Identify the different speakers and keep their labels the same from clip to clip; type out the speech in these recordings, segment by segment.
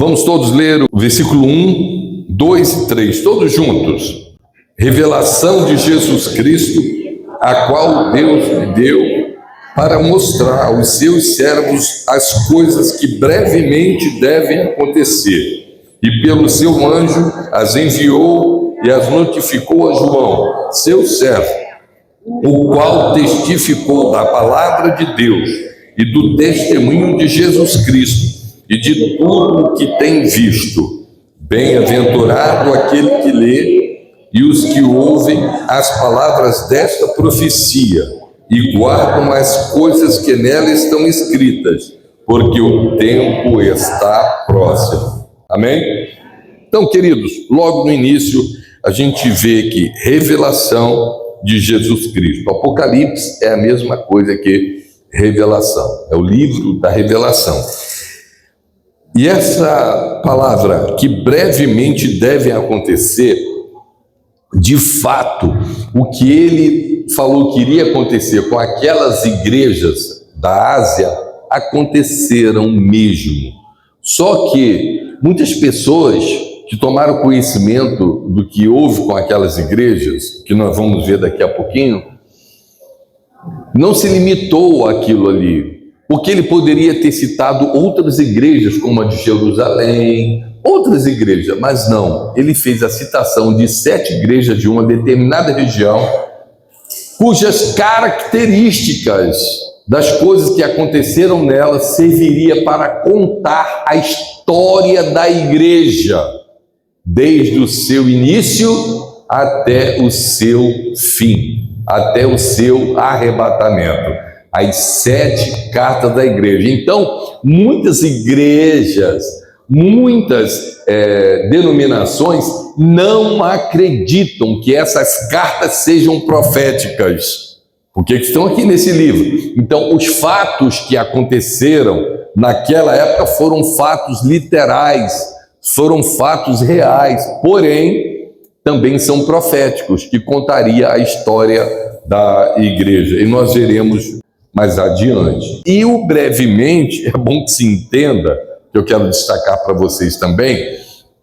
Speaker 1: Vamos todos ler o versículo 1, 2 e 3, todos juntos. Revelação de Jesus Cristo, a qual Deus lhe deu para mostrar aos seus servos as coisas que brevemente devem acontecer. E pelo seu anjo as enviou e as notificou a João, seu servo, o qual testificou da palavra de Deus e do testemunho de Jesus Cristo e de tudo o que tem visto. Bem-aventurado aquele que lê e os que ouvem as palavras desta profecia e guardam as coisas que nela estão escritas, porque o tempo está próximo. Amém? Então, queridos, logo no início a gente vê que revelação de Jesus Cristo. Apocalipse é a mesma coisa que revelação, é o livro da revelação. E essa palavra que brevemente deve acontecer, de fato, o que ele falou que iria acontecer com aquelas igrejas da Ásia, aconteceram mesmo. Só que muitas pessoas que tomaram conhecimento do que houve com aquelas igrejas, que nós vamos ver daqui a pouquinho, não se limitou àquilo ali, porque ele poderia ter citado outras igrejas, como a de Jerusalém, outras igrejas, mas não, ele fez a citação de 7 igrejas de uma determinada região, cujas características das coisas que aconteceram nelas serviria para contar a história da igreja, desde o seu início até o seu fim, até o seu arrebatamento. As 7 cartas da igreja. Então, muitas igrejas, muitas denominações não acreditam que essas cartas sejam proféticas, porque estão aqui nesse livro. Então, os fatos que aconteceram naquela época foram fatos literais, foram fatos reais, porém, também são proféticos, que contaria a história da igreja. E nós veremos mais adiante. E o brevemente, é bom que se entenda, que eu quero destacar para vocês também,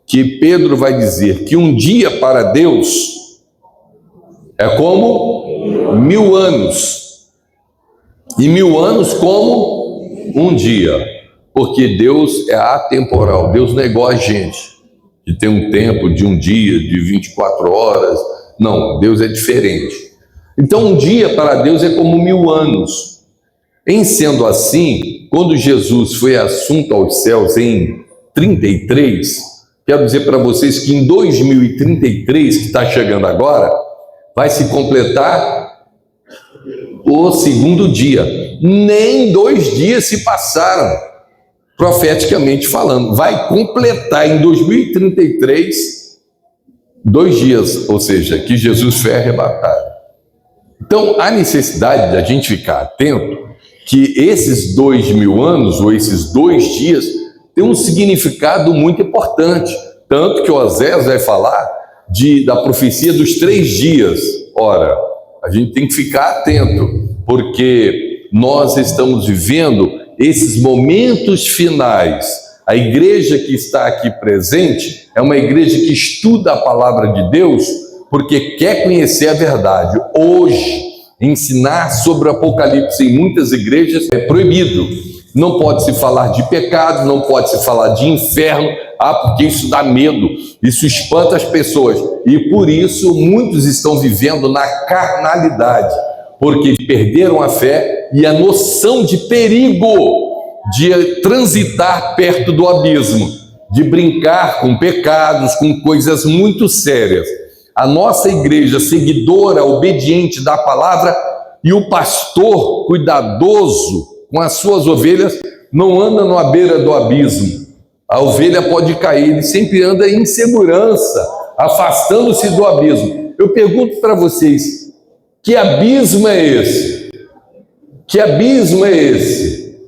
Speaker 1: que Pedro vai dizer que um dia para Deus é como 1000 anos, e 1000 anos como um dia, porque Deus é atemporal, Deus não é igual a gente, que tem um tempo de um dia, de 24 horas, não, Deus é diferente. Então um dia para Deus é como 1000 anos. Em sendo assim, quando Jesus foi assunto aos céus em 33, quero dizer para vocês que em 2033, que está chegando agora, vai se completar o segundo dia. Nem 2 dias se passaram, profeticamente falando. Vai completar em 2033 2 dias, ou seja, que Jesus foi arrebatado. Então, há necessidade de a gente ficar atento que esses 2000 anos, ou esses 2 dias, têm um significado muito importante. Tanto que Osés vai falar da profecia dos 3 dias. Ora, a gente tem que ficar atento, porque nós estamos vivendo esses momentos finais. A igreja que está aqui presente é uma igreja que estuda a palavra de Deus, porque quer conhecer a verdade. Hoje, ensinar sobre o Apocalipse em muitas igrejas é proibido. Não pode se falar de pecado, não pode se falar de inferno, porque isso dá medo, isso espanta as pessoas. E por isso muitos estão vivendo na carnalidade, porque perderam a fé e a noção de perigo de transitar perto do abismo, de brincar com pecados, com coisas muito sérias. A nossa igreja seguidora, obediente da palavra, e o pastor cuidadoso com as suas ovelhas, não anda na beira do abismo. A ovelha pode cair, ele sempre anda em segurança, afastando-se do abismo. Eu pergunto para vocês, que abismo é esse? Que abismo é esse?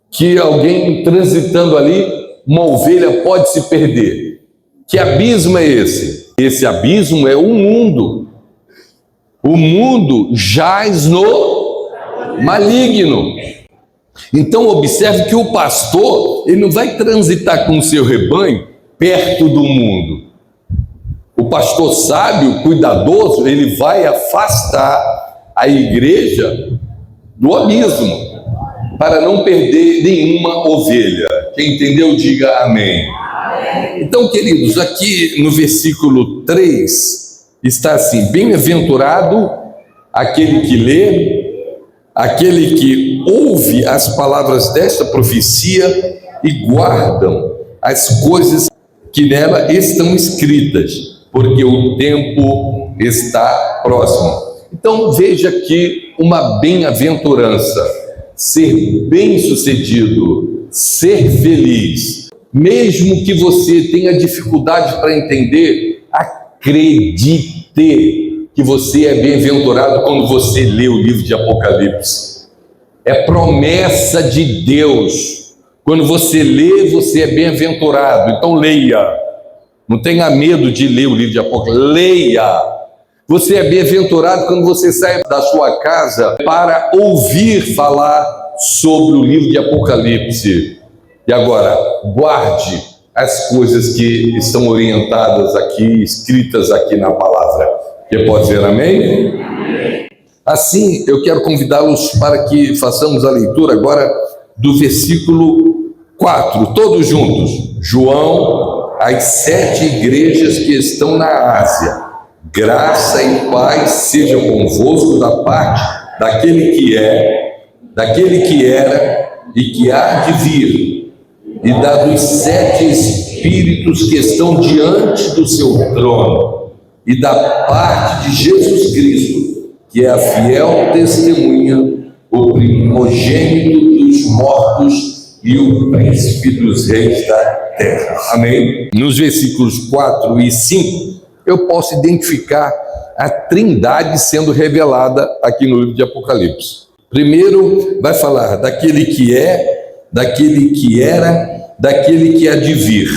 Speaker 1: Que alguém transitando ali, uma ovelha pode se perder. Que abismo é esse? Esse abismo é o mundo. O mundo jaz no maligno. Então observe que o pastor, ele não vai transitar com o seu rebanho perto do mundo. O pastor sábio, cuidadoso, ele vai afastar a igreja do abismo, para não perder nenhuma ovelha. Quem entendeu, diga amém. Então, queridos, aqui no versículo 3, está assim: bem-aventurado aquele que lê, aquele que ouve as palavras desta profecia e guardam as coisas que nela estão escritas, porque o tempo está próximo. Então, veja aqui uma bem-aventurança: ser bem-sucedido, ser feliz. Mesmo que você tenha dificuldade para entender, acredite que você é bem-aventurado quando você lê o livro de Apocalipse. É promessa de Deus. Quando você lê, você é bem-aventurado. Então leia. Não tenha medo de ler o livro de Apocalipse. Leia. Você é bem-aventurado quando você sai da sua casa para ouvir falar sobre o livro de Apocalipse. E agora, guarde as coisas que estão orientadas aqui, escritas aqui na palavra. Você pode dizer amém? Assim, eu quero convidá-los para que façamos a leitura agora do versículo 4, todos juntos. Daquele às 7 igrejas que estão na Ásia. Graça e paz sejam convosco da parte daquele que é, daquele que era e que há de vir, e dos 7 espíritos que estão diante do seu trono, e da parte de Jesus Cristo, que é a fiel testemunha, o primogênito dos mortos e o príncipe dos reis da terra. Amém? Nos versículos 4 e 5, eu posso identificar a Trindade sendo revelada aqui no livro de Apocalipse. Primeiro vai falar daquele que é, daquele que era, daquele que há de vir.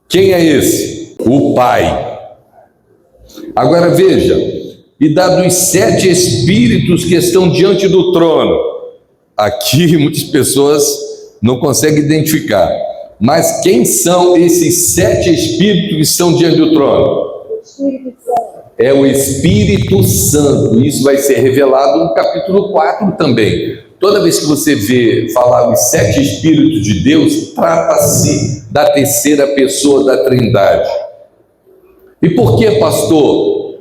Speaker 1: Quem é esse? O Pai. Agora veja, e dos 7 espíritos que estão diante do trono. Aqui muitas pessoas não conseguem identificar. Mas quem são esses 7 espíritos que estão diante do trono? É o Espírito Santo. Isso vai ser revelado no capítulo 4 também. Toda vez que você vê falar os 7 espíritos de Deus, trata-se da terceira pessoa da Trindade. E por que, pastor,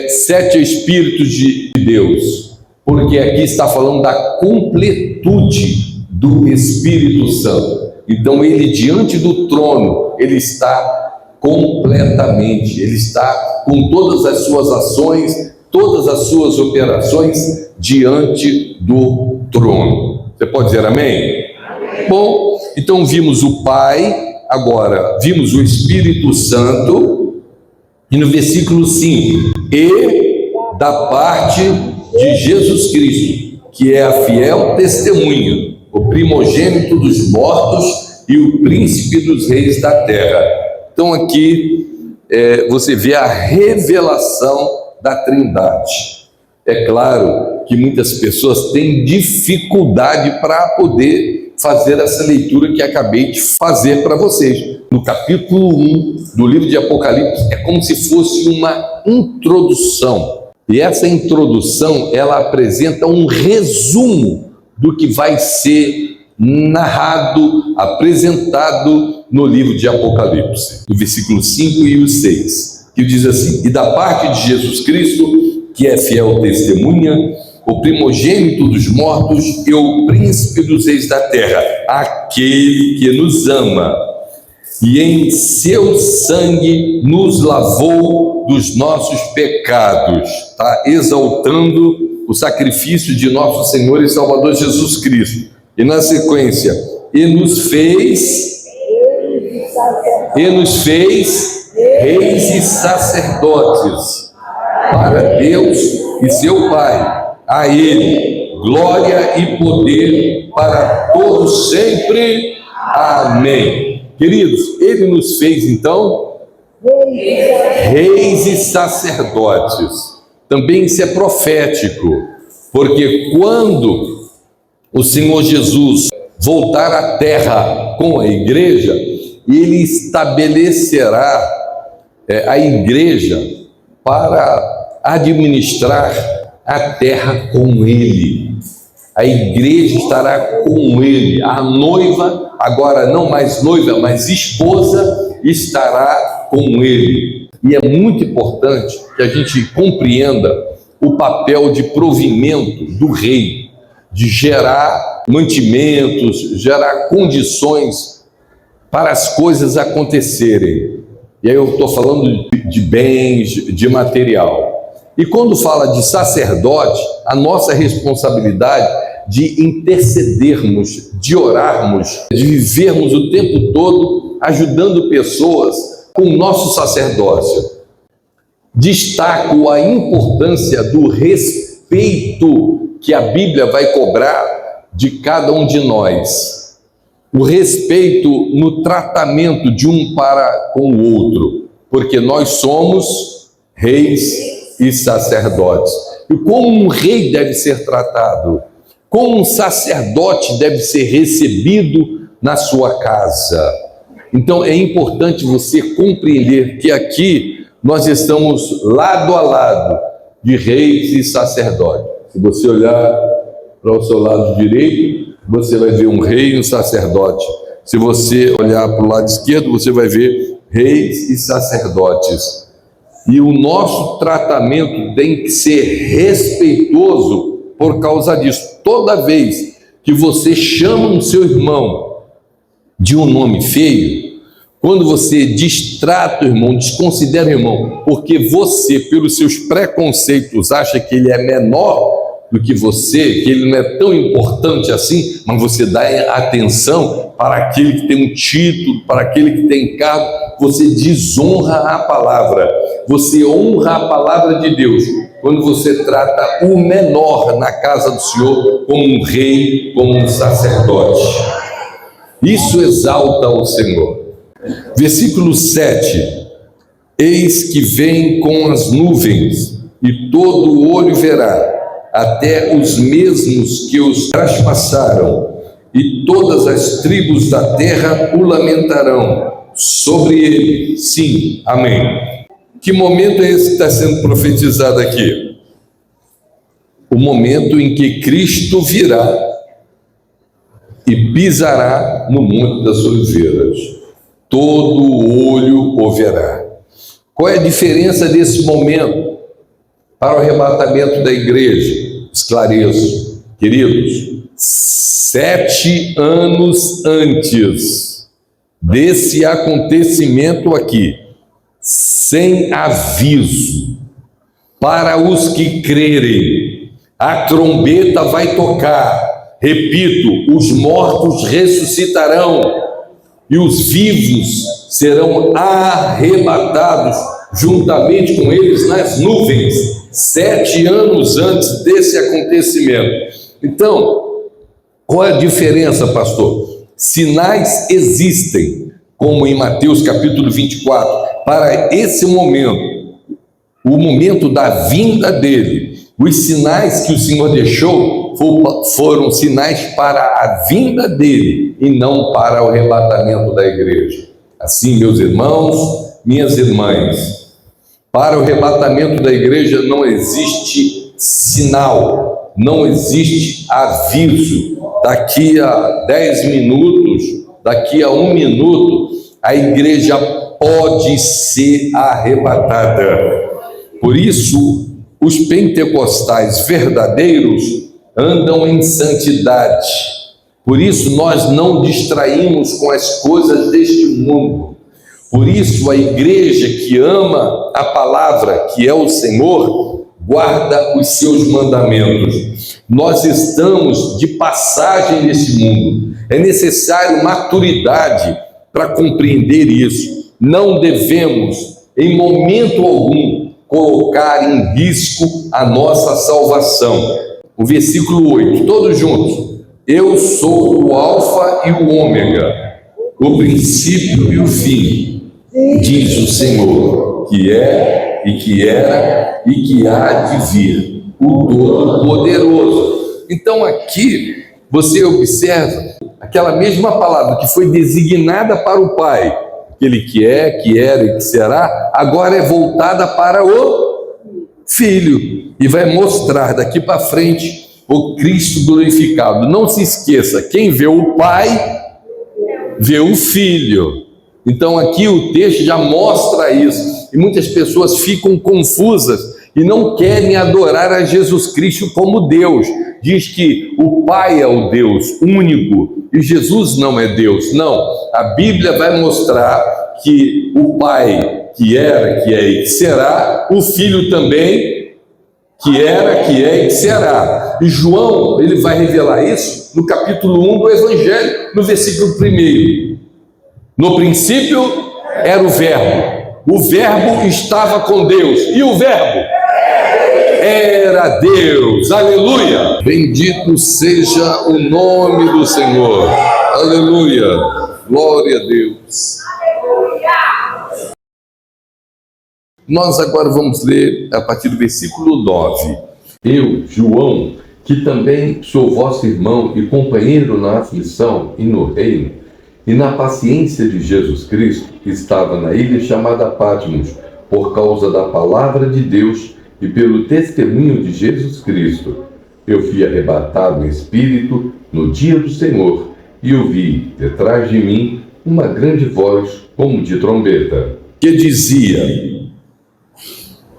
Speaker 1: 7 espíritos de Deus? Porque aqui está falando da completude do Espírito Santo. Então ele diante do trono, ele está completamente, ele está com todas as suas ações, todas as suas operações diante do trono. Você pode dizer amém? Amém. Bom, então vimos o Pai, agora vimos o Espírito Santo, e no versículo 5, e da parte de Jesus Cristo, que é a fiel testemunha, o primogênito dos mortos e o príncipe dos reis da terra. Então aqui você vê a revelação da Trindade. É claro que muitas pessoas têm dificuldade para poder fazer essa leitura que acabei de fazer para vocês. No capítulo 1 do livro de Apocalipse é como se fosse uma introdução. E essa introdução, ela apresenta um resumo do que vai ser narrado, apresentado no livro de Apocalipse, no versículo 5 e o 6, que diz assim: e da parte de Jesus Cristo, que é fiel testemunha, o primogênito dos mortos e o príncipe dos reis da terra, aquele que nos ama e em seu sangue nos lavou dos nossos pecados. Está exaltando o sacrifício de nosso Senhor e Salvador Jesus Cristo. E na sequência, e nos fez reis e sacerdotes para Deus e seu Pai. A Ele glória e poder para todos sempre. Amém. Queridos, Ele nos fez então reis e sacerdotes. Também isso é profético, porque quando o Senhor Jesus voltar à terra com a igreja, ele estabelecerá a igreja para administrar a terra com ele. A igreja estará com ele. A noiva, agora não mais noiva, mas esposa, estará com ele. E é muito importante que a gente compreenda o papel de provimento do rei, de gerar mantimentos, gerar condições para as coisas acontecerem. E aí eu estou falando de bens, de material. E quando fala de sacerdote, a nossa responsabilidade de intercedermos, de orarmos, de vivermos o tempo todo ajudando pessoas com o nosso sacerdócio. Destaco a importância do respeito que a Bíblia vai cobrar de cada um de nós. O respeito no tratamento de um para com o outro, porque nós somos reis e sacerdotes. E como um rei deve ser tratado, como um sacerdote deve ser recebido na sua casa. Então é importante você compreender que aqui nós estamos lado a lado de reis e sacerdotes. Se você olhar para o seu lado direito, você vai ver um rei e um sacerdote. Se você olhar para o lado esquerdo, você vai ver reis e sacerdotes. E o nosso tratamento tem que ser respeitoso por causa disso. Toda vez que você chama o seu irmão de um nome feio, quando você destrata o irmão, desconsidera o irmão, porque você, pelos seus preconceitos, acha que ele é menor do que você, que ele não é tão importante assim, mas você dá atenção para aquele que tem um título, para aquele que tem cargo, você desonra a palavra, você honra a palavra de Deus, quando você trata o menor na casa do Senhor como um rei, como um sacerdote. Isso exalta o Senhor. Versículo 7: eis que vem com as nuvens, e todo o olho verá, até os mesmos que os traspassaram, e todas as tribos da terra o lamentarão sobre ele. Sim, amém. Que momento é esse que está sendo profetizado aqui? O momento em que Cristo virá e pisará no Monte das Oliveiras. Todo o olho o verá. Qual é a diferença desse momento para o arrebatamento da igreja? Esclareço, queridos, 7 anos antes desse acontecimento aqui, sem aviso, para os que crerem, a trombeta vai tocar, repito, os mortos ressuscitarão e os vivos serão arrebatados juntamente com eles nas nuvens, 7 anos antes desse acontecimento. Então, qual é a diferença, pastor? Sinais existem, como em Mateus capítulo 24, para esse momento, o momento da vinda dele. Os sinais que o Senhor deixou foram sinais para a vinda dele e não para o arrebatamento da igreja. Assim, meus irmãos, minhas irmãs, para o arrebatamento da igreja não existe sinal, não existe aviso. Daqui a 10 minutos, daqui a 1 minuto, a igreja pode ser arrebatada. Por isso, os pentecostais verdadeiros andam em santidade. Por isso, nós não distraímos com as coisas deste mundo. Por isso, a igreja que ama a palavra, que é o Senhor, guarda os seus mandamentos. Nós estamos de passagem nesse mundo. É necessário maturidade para compreender isso. Não devemos, em momento algum, colocar em risco a nossa salvação. O versículo 8, todos juntos. Eu sou o alfa e o ômega, o princípio e o fim, diz o Senhor, que é, e que era, e que há de vir, o Todo-Poderoso. Então aqui você observa aquela mesma palavra que foi designada para o Pai, aquele que é, que era e que será, agora é voltada para o Filho, e vai mostrar daqui para frente o Cristo glorificado. Não se esqueça, quem vê o Pai, vê o Filho. Então aqui o texto já mostra isso, e muitas pessoas ficam confusas e não querem adorar a Jesus Cristo como Deus. Diz que o Pai é o Deus único e Jesus não é Deus. Não, a Bíblia vai mostrar que o Pai que era, que é e que será, o Filho também que era, que é e que será. E João, ele vai revelar isso no capítulo 1 do Evangelho, no versículo 1. No princípio era o Verbo estava com Deus, e o Verbo era Deus. Aleluia! Bendito seja o nome do Senhor. Aleluia! Glória a Deus. Nós agora vamos ler a partir do versículo 9. Eu, João, que também sou vosso irmão e companheiro na aflição e no reino, e na paciência de Jesus Cristo, que estava na ilha chamada Patmos, por causa da palavra de Deus e pelo testemunho de Jesus Cristo. Eu fui arrebatado em espírito no dia do Senhor, e ouvi, detrás de mim, uma grande voz, como de trombeta, que dizia: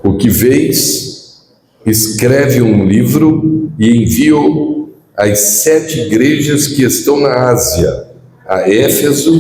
Speaker 1: o que vês, escreve um livro e envia-o às 7 igrejas que estão na Ásia, a Éfeso,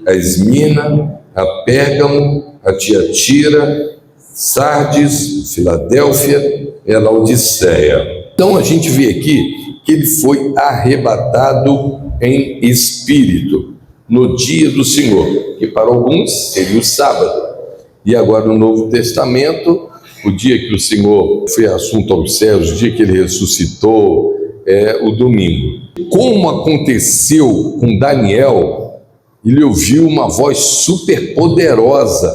Speaker 1: a Esmina, a Pérgamo, a Tiatira, Sardes, Filadélfia e a Laodiceia. Então a gente vê aqui que ele foi arrebatado em espírito no dia do Senhor, que para alguns seria o sábado. E agora no Novo Testamento, o dia que o Senhor foi assunto aos céus, o dia que ele ressuscitou, é o domingo. Como aconteceu com Daniel, ele ouviu uma voz super poderosa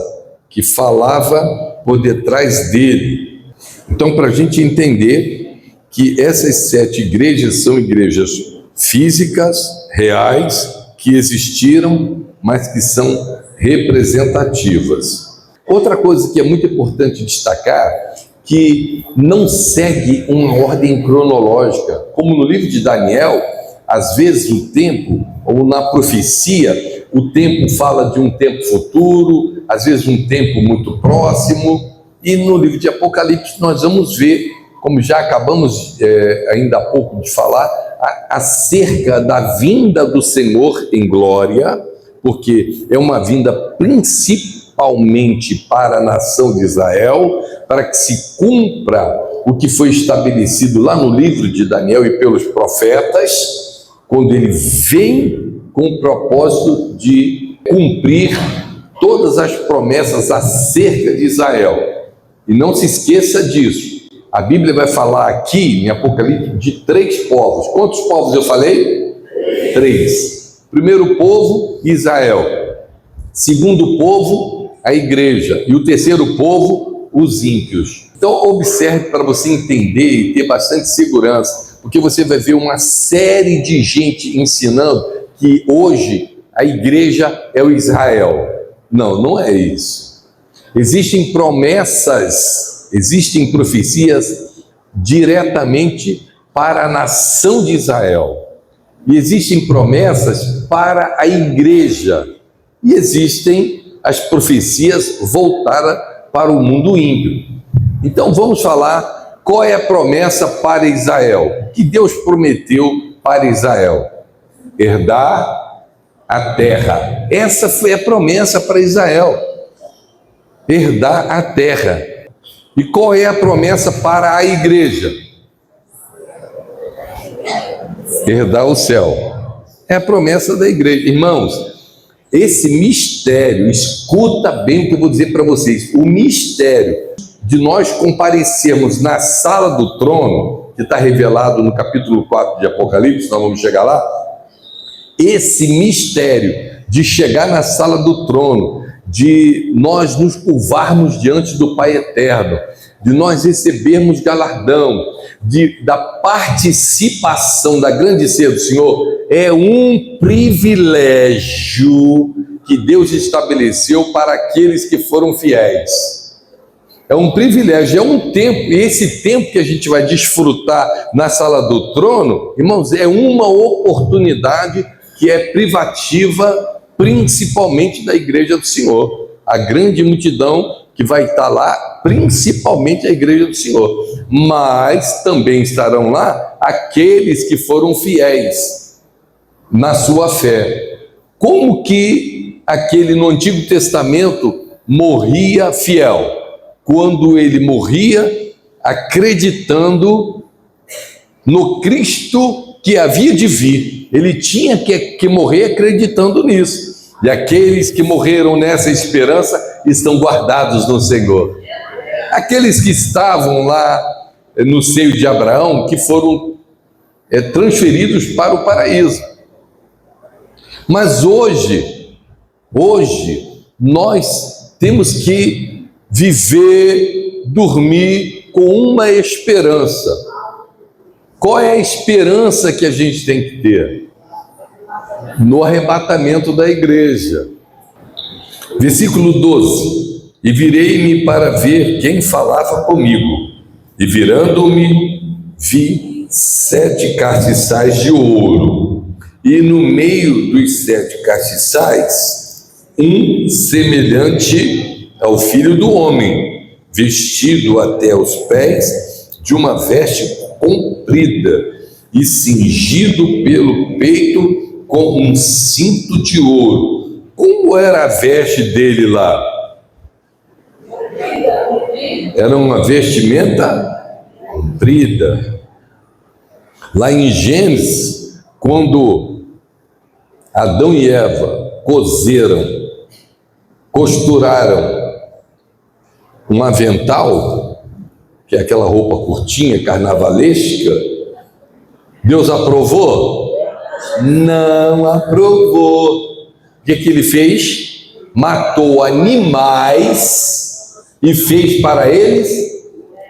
Speaker 1: que falava por detrás dele. Então, para a gente entender que essas 7 igrejas são igrejas físicas, reais, que existiram, mas que são representativas. Outra coisa que é muito importante destacar, que não segue uma ordem cronológica, como no livro de Daniel, às vezes o tempo, ou na profecia, o tempo fala de um tempo futuro, às vezes um tempo muito próximo, e no livro de Apocalipse nós vamos ver, como já acabamos ainda há pouco de falar, acerca da vinda do Senhor em glória, porque é uma vinda principalmente para a nação de Israel, para que se cumpra o que foi estabelecido lá no livro de Daniel e pelos profetas, quando ele vem com o propósito de cumprir todas as promessas acerca de Israel. E não se esqueça disso. A Bíblia vai falar aqui, em Apocalipse, de 3 povos. Quantos povos eu falei? 3. Primeiro povo, Israel. Segundo povo, a igreja. E o terceiro povo, os ímpios. Então, observe para você entender e ter bastante segurança, porque você vai ver uma série de gente ensinando que hoje a igreja é o Israel. Não, não é isso. Existem promessas, existem profecias diretamente para a nação de Israel. E existem promessas para a igreja. E existem as profecias voltadas para o mundo ímpio. Então vamos falar qual é a promessa para Israel. O que Deus prometeu para Israel? Herdar a terra. Essa foi a promessa para Israel. Herdar a terra. E qual é a promessa para a igreja? Herdar o céu. É a promessa da igreja. Irmãos, esse mistério, escuta bem o que eu vou dizer para vocês, o mistério de nós comparecermos na sala do trono, que está revelado no capítulo 4 de Apocalipse, nós vamos chegar lá, esse mistério de chegar na sala do trono, de nós nos curvarmos diante do Pai Eterno, de nós recebermos galardão, da participação da grande ceia do Senhor, é um privilégio que Deus estabeleceu para aqueles que foram fiéis. É um privilégio, é um tempo, e esse tempo que a gente vai desfrutar na sala do trono, irmãos, é uma oportunidade que é privativa, principalmente da igreja do Senhor. A grande multidão que vai estar lá, principalmente a igreja do Senhor. Mas também estarão lá aqueles que foram fiéis na sua fé. Como que aquele no Antigo Testamento morria fiel? Quando ele morria acreditando no Cristo que havia de vir. Ele tinha que morrer acreditando nisso. E aqueles que morreram nessa esperança estão guardados no Senhor. Aqueles que estavam lá no seio de Abraão, que foram transferidos para o paraíso. Mas hoje nós temos que viver, dormir com uma esperança. Qual é a esperança que a gente tem que ter? No arrebatamento da igreja. Versículo 12: e virei-me para ver quem falava comigo, e virando-me, vi 7 castiçais de ouro, e no meio dos 7 castiçais, um semelhante ao Filho do Homem, vestido até os pés de uma veste comprida, e cingido pelo peito com um cinto de ouro. Como era a veste dele lá? Era uma vestimenta comprida. Lá em Gênesis, quando Adão e Eva costuraram um avental, que é aquela roupa curtinha, carnavalesca, Deus aprovou? Não aprovou. O que ele fez? Matou animais e fez para eles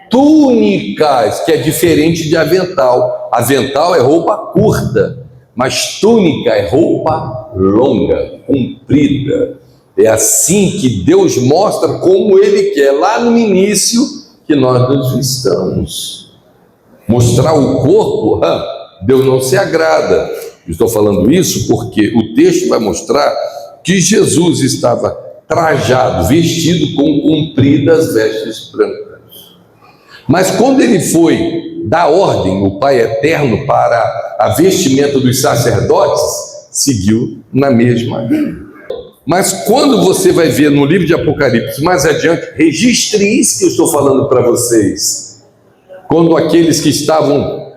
Speaker 1: túnicas, que é diferente de avental. Avental é roupa curta, mas túnica é roupa longa, comprida. É assim que Deus mostra como Ele quer, lá no início, que nós nos vistamos. Mostrar o corpo, Deus não se agrada. Estou falando isso porque o texto vai mostrar que Jesus estava trajado, vestido com compridas vestes brancas. Mas quando ele foi dar ordem, o Pai Eterno, para a vestimenta dos sacerdotes, seguiu na mesma linha. Mas quando você vai ver no livro de Apocalipse, mais adiante, registre isso que eu estou falando para vocês. Quando aqueles que estavam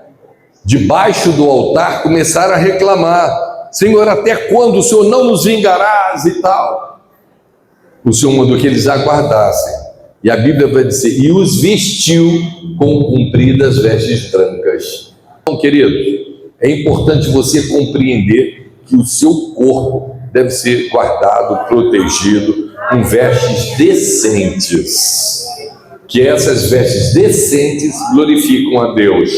Speaker 1: debaixo do altar começaram a reclamar: Senhor, até quando o Senhor não nos vingarás e tal? O Senhor mandou que eles aguardassem. E a Bíblia vai dizer: e os vestiu com compridas vestes brancas. Então, queridos, é importante você compreender que o seu corpo deve ser guardado, protegido, com vestes decentes. Que essas vestes decentes glorificam a Deus.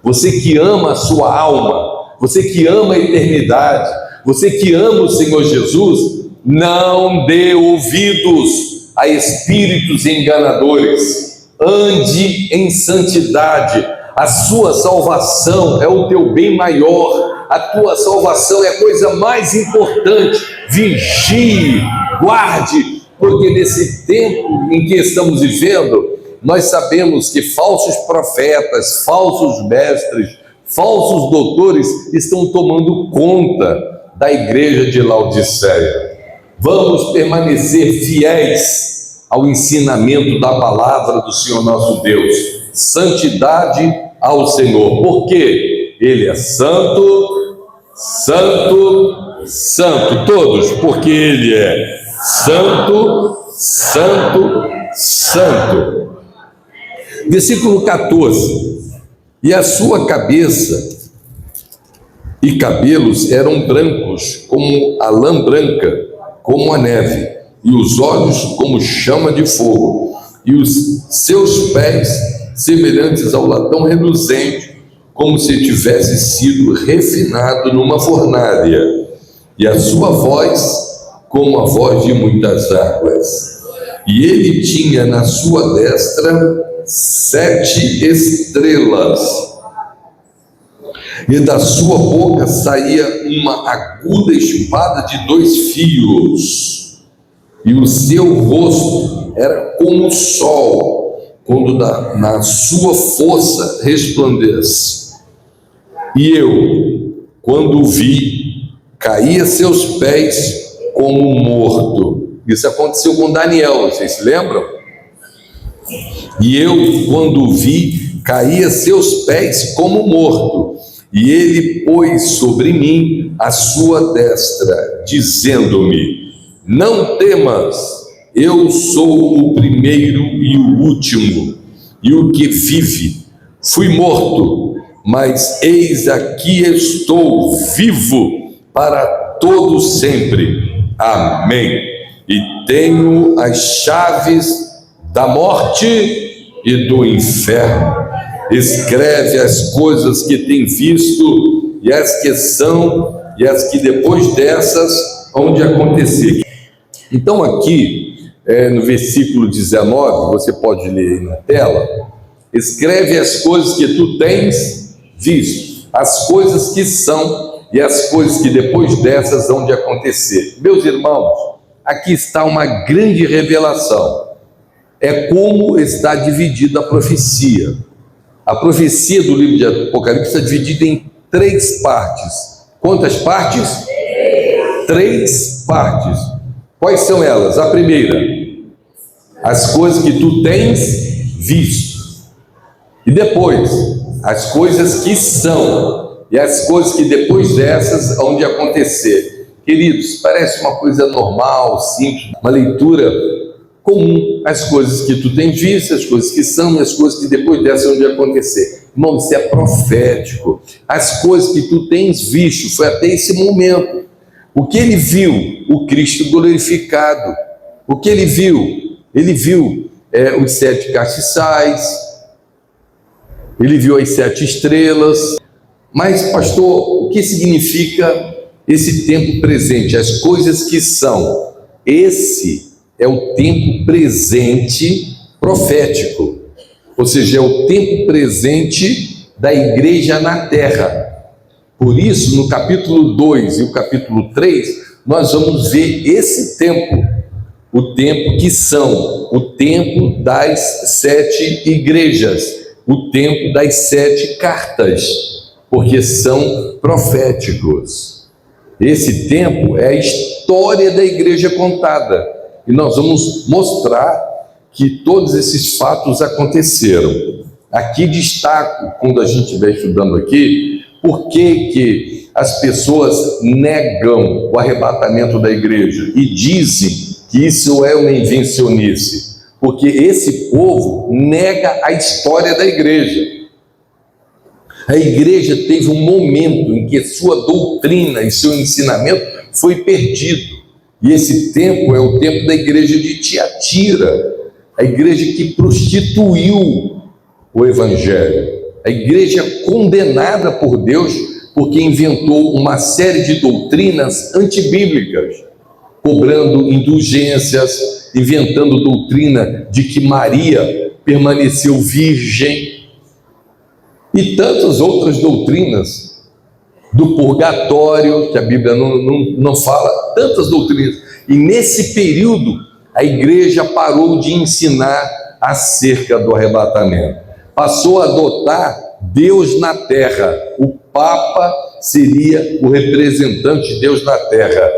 Speaker 1: Você que ama a sua alma, você que ama a eternidade, você que ama o Senhor Jesus, não dê ouvidos a espíritos enganadores. Ande em santidade. A sua salvação é o teu bem maior. A tua salvação é a coisa mais importante. Vigie, guarde, porque nesse tempo em que estamos vivendo, nós sabemos que falsos profetas, falsos mestres, falsos doutores estão tomando conta da igreja de Laodiceia. Vamos permanecer fiéis ao ensinamento da palavra do Senhor nosso Deus. Santidade ao Senhor, porque Ele é santo, santo, santo, todos, porque Ele é santo, santo, santo. Versículo 14: e a sua cabeça e cabelos eram brancos como a lã branca, como a neve, e os olhos como chama de fogo, e os seus pés semelhantes ao latão reluzente, como se tivesse sido refinado numa fornalha, e a sua voz como a voz de muitas águas. E ele tinha na sua destra 7 estrelas, e da sua boca saía uma aguda espada de 2 fios, e o seu rosto era como o sol, quando na sua força resplandece. E eu, quando o vi, caí a seus pés como morto. Isso aconteceu com Daniel, vocês se lembram? E eu, quando o vi, caí a seus pés como morto. E ele pôs sobre mim a sua destra, dizendo-me: não temas, eu sou o primeiro e o último, e o que vive. Fui morto, mas eis aqui estou vivo para todo sempre. Amém. E tenho as chaves da morte e do inferno. Escreve as coisas que tem visto, e as que são, e as que depois dessas hão de acontecer. Então aqui, no versículo 19, você pode ler aí na tela: escreve as coisas que tu tens visto, as coisas que são, e as coisas que depois dessas hão de acontecer. Meus irmãos, aqui está uma grande revelação. É como está dividida a profecia. A profecia do livro de Apocalipse está dividida em 3 partes. Quantas partes? 3 partes. Quais são elas? A primeira, as coisas que tu tens visto. E depois, as coisas que são, e as coisas que depois dessas hão de acontecer. Queridos, parece uma coisa normal, simples, uma leitura comum. As coisas que tu tens visto, as coisas que são, e as coisas que depois dessas hão de acontecer. Irmão, isso é profético. As coisas que tu tens visto, foi até esse momento. O que ele viu? O Cristo glorificado. O que ele viu? Ele viu os 7 castiçais, ele viu as 7 estrelas. Mas, pastor, o que significa esse tempo presente? As coisas que são. Esse é o tempo presente profético. Ou seja, é o tempo presente da igreja na terra. Por isso, no capítulo 2 e o capítulo 3, nós vamos ver esse tempo. O tempo que são. O tempo das 7 igrejas. O tempo das 7 cartas. Porque são proféticos. Esse tempo é a história da igreja contada. E nós vamos mostrar que todos esses fatos aconteceram. Aqui destaco, quando a gente estiver estudando aqui, por que as pessoas negam o arrebatamento da igreja e dizem que isso é uma invencionice. Porque esse povo nega a história da igreja. A igreja teve um momento em que sua doutrina e seu ensinamento foi perdido. E esse tempo é o tempo da igreja de Tiatira, a igreja que prostituiu o evangelho, a igreja condenada por Deus porque inventou uma série de doutrinas antibíblicas, cobrando indulgências, inventando doutrina de que Maria permaneceu virgem, e tantas outras doutrinas do purgatório, que a Bíblia não fala, tantas doutrinas. E nesse período, a igreja parou de ensinar acerca do arrebatamento. Passou a adotar Deus na terra. O Papa seria o representante de Deus na terra,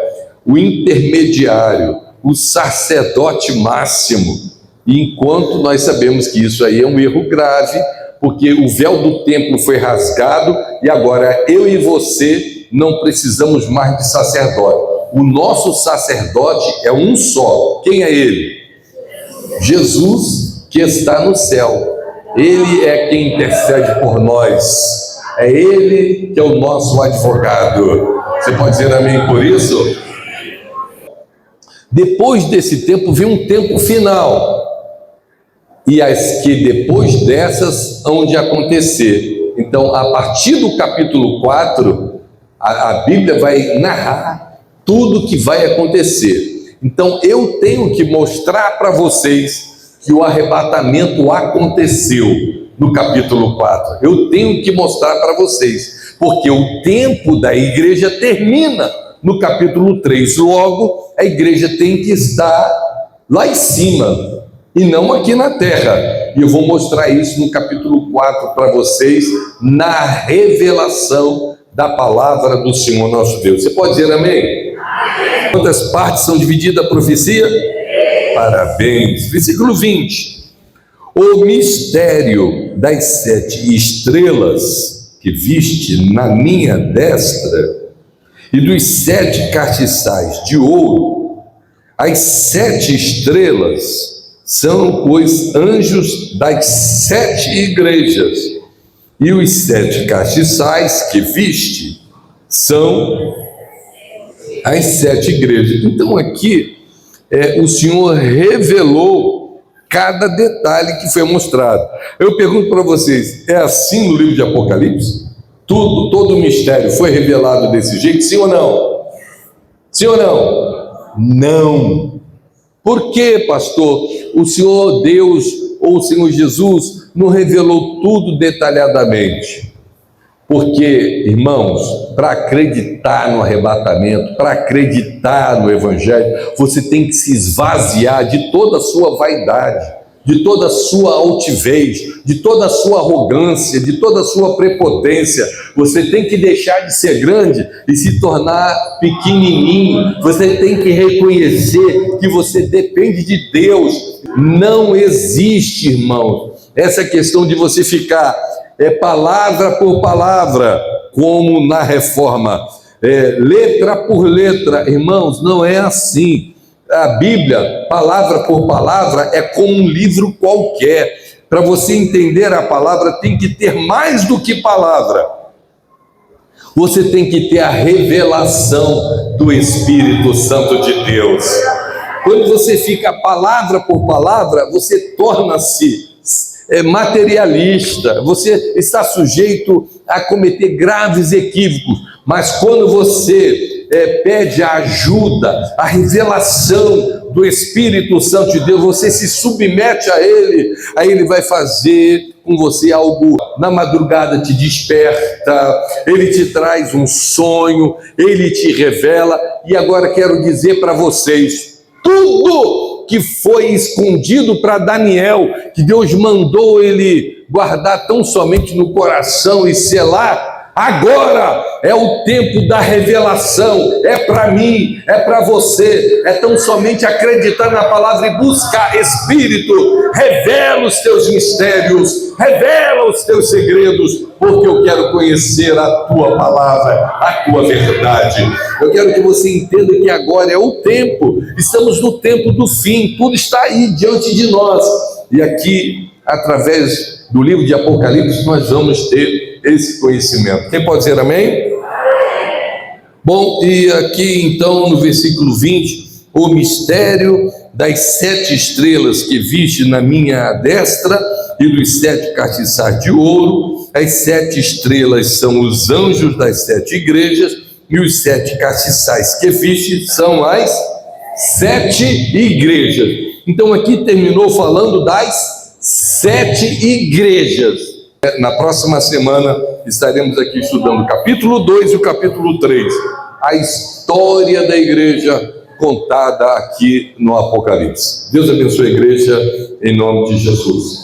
Speaker 1: o intermediário, o sacerdote máximo. E enquanto nós sabemos que isso aí é um erro grave, porque o véu do templo foi rasgado e agora eu e você não precisamos mais de sacerdote. O nosso sacerdote é um só. Quem é ele? Jesus, que está no céu. Ele é quem intercede por nós. É ele que é o nosso advogado. Você pode dizer amém por isso? Depois desse tempo vem um tempo final. e as que depois dessas hão de acontecer. Então, a partir do capítulo 4, a Bíblia vai narrar tudo que vai acontecer. Então, eu tenho que mostrar para vocês que o arrebatamento aconteceu no capítulo 4. Eu tenho que mostrar para vocês, porque o tempo da igreja termina no capítulo 3. Logo, a igreja tem que estar lá em cima e não aqui na terra. E eu vou mostrar isso no capítulo 4 para vocês, na revelação da palavra do Senhor nosso Deus. Você pode dizer amém? Amém. Quantas partes são divididas a profecia? Parabéns. Versículo 20. O mistério das 7 estrelas que viste na minha destra e dos 7 castiçais de ouro. As 7 estrelas são os anjos das 7 igrejas, e os 7 castiçais que viste são as 7 igrejas. Então aqui o Senhor revelou cada detalhe que foi mostrado. Eu pergunto para vocês, é assim no livro de Apocalipse? Todo o mistério foi revelado desse jeito, sim ou não? Sim ou não? Não. Por que, pastor, o Senhor Deus ou o Senhor Jesus não revelou tudo detalhadamente? Porque, irmãos, para acreditar no arrebatamento, para acreditar no Evangelho, você tem que se esvaziar de toda a sua vaidade, de toda a sua altivez, de toda a sua arrogância, de toda a sua prepotência. Você tem que deixar de ser grande e se tornar pequenininho. Você tem que reconhecer que você depende de Deus. Não existe, irmão, essa questão de você ficar palavra por palavra, como na reforma, letra por letra. Irmãos, não é assim. A Bíblia, palavra por palavra, é como um livro qualquer. Para você entender a palavra, tem que ter mais do que palavra. Você tem que ter a revelação do Espírito Santo de Deus. Quando você fica palavra por palavra, você torna-se materialista, você está sujeito a cometer graves equívocos. Mas quando você pede a ajuda, a revelação do Espírito Santo de Deus, você se submete a Ele, aí Ele vai fazer com você algo. Na madrugada te desperta, Ele te traz um sonho, Ele te revela. E agora quero dizer para vocês, tudo que foi escondido para Daniel, que Deus mandou ele guardar tão somente no coração e selar, agora é o tempo da revelação. É para mim, é para você. É tão somente acreditar na palavra e buscar. Espírito, revela os teus mistérios, revela os teus segredos, porque eu quero conhecer a tua palavra, a tua verdade. Eu quero que você entenda que agora é o tempo, estamos no tempo do fim, tudo está aí diante de nós. E aqui, através do livro de Apocalipse, nós vamos ter esse conhecimento. Quem pode dizer amém? Bom, e aqui então no versículo 20, o mistério das 7 estrelas que viste na minha destra e dos 7 castiçais de ouro. As 7 estrelas são os anjos das 7 igrejas, e os 7 castiçais que viste são as 7 igrejas. Então aqui terminou falando das 7 igrejas. Na próxima semana estaremos aqui estudando o capítulo 2 e o capítulo 3, a história da igreja contada aqui no Apocalipse. Deus abençoe a igreja em nome de Jesus.